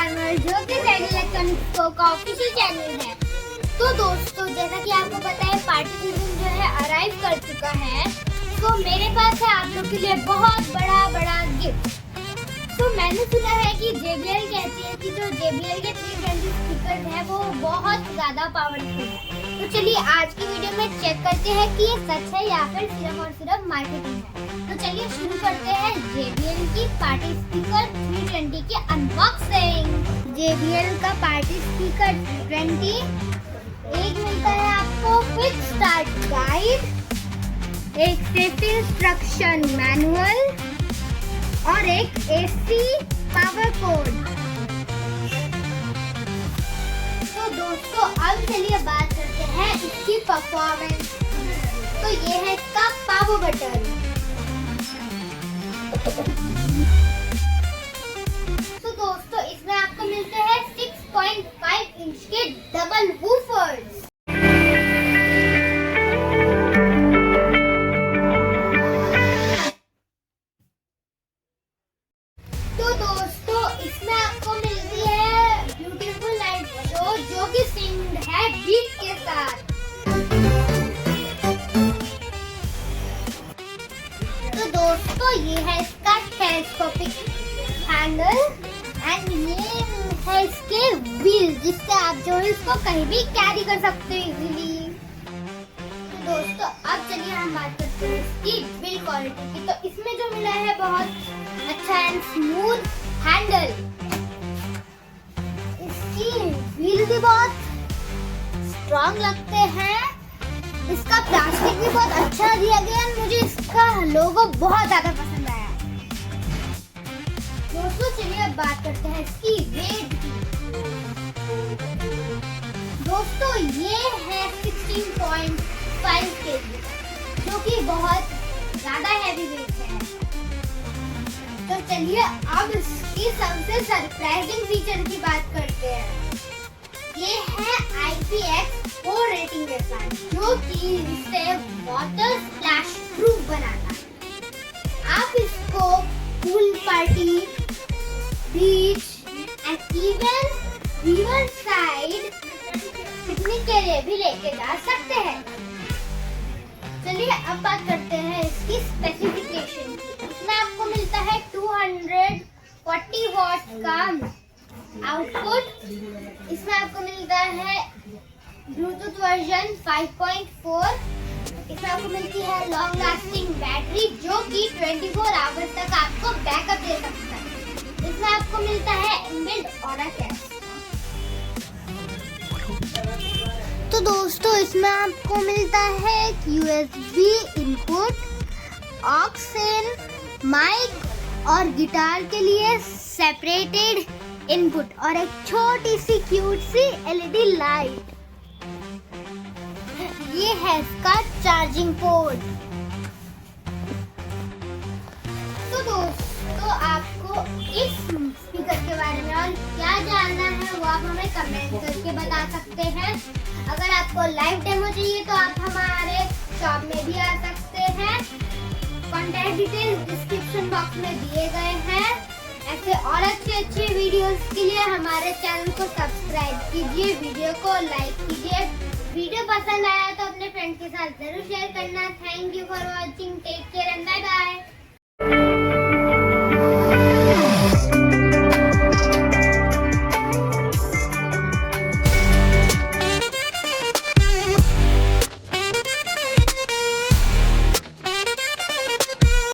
Farmer जो कि Z electronics का ऑफिशियल चैनल है। तो दोस्तों, जैसा कि आपको पता है पार्टी सीजन जो है अराइव कर चुका है, तो मेरे पास है आप लोग के लिए बहुत बड़ा गिफ्ट। तो मैंने सुना है कि JBL कहती है कि जो JBL के 320 स्पीकर है वो बहुत ज़्यादा पावरफुल है। तो चलिए आज की वीडियो में चेक करते हैं कि ये सच है या फिर सिर्फ और सिर्फ मार्केटिंग है। तो चलिए शुरू करते हैं JBL की पार्टी स्पीकर 320 की अनबॉक्सिंग। JBL का पार्टी स्पीकर 320 एक मिलता है आपको क्विक स्टार्ट गाइड, एक सेफ्टी इंस्ट्रक्शन मैनुअल और एक AC पावर कोड। तो दोस्तों अब चलिए बात करते हैं इसकी परफॉर्मेंस। तो ये है इसका पावर बटन। तो दोस्तों इसमें आपको मिलते हैं 6.5 इंच के डबल वूफर्स। तो दोस्तों इसमें आपको मिलती है ब्यूटीफुल लाइट शो जो कि सिंक्ड है बीट के साथ। तो दोस्तों ये है इसका टेलीस्कोपिक हैंडल एंड ये है इसके व्हील जिससे आप जो है इसको कहीं भी कैरी कर सकते हो इजीली। तो दोस्तों अब चलिए हम बात करते हैं इसकी बिल्ड क्वालिटी की। तो इसमें जो मिला है बहुत अच्छा एंड स्मूथ हैंडल, इसकी व्हील भी बहुत स्ट्रॉन्ग लगते हैं, इसका प्लास्टिक भी बहुत अच्छा दिया गया है, मुझे इसका लोगो बहुत ज्यादा पसंद आया। दोस्तों चलिए अब बात करते हैं इसकी वेट की। दोस्तों ये है 16.5 kg जो कि बहुत ज्यादा हैवी वेट है। तो चलिए अब इसकी सबसे सरप्राइजिंग फीचर की बात करते हैं। ये है IPX4 रेटिंग के साथ जो कि इसे वाटर स्प्लैश प्रूफ बनाता है। आप इसको pool party, beach and even river side picnic के लिए भी लेके जा सकते हैं। चलिए अब बात करते हैं इसकी स्पेसिफिकेशन की। इसमें आपको मिलता है 240 वॉट का आउटपुट। इसमें आपको मिलता है ब्लूटूथ वर्जन 5.4। इसमें आपको मिलती है लॉन्ग लास्टिंग बैटरी जो कि 24 आवर्स तक आपको बैकअप दे सकता है। इसमें आपको मिलता है इनबिल्ट ऑरा कैश। तो दोस्तों इसमें आपको मिलता है USB इनपुट, ऑक्स इन, माइक और गिटार के लिए सेपरेटेड इनपुट और एक छोटी सी क्यूट सी LED लाइट। ये है इसका चार्जिंग पोर्ट। तो दोस्तों आपको इस स्पीकर के बारे में और क्या जानना है वो आप हमें कमेंट करके बता सकते हैं। अगर आपको लाइव डेमो चाहिए तो आप हमारे शॉप में भी आ सकते हैं। कॉन्टैक्ट डिटेल्स डिस्क्रिप्शन बॉक्स में दिए गए हैं। ऐसे और अच्छे वीडियोस के लिए हमारे चैनल को सब्सक्राइब कीजिए, वीडियो को लाइक कीजिए। वीडियो पसंद आया तो अपने फ्रेंड्स के साथ जरूर शेयर करना। Thank you for watching, take care and bye bye.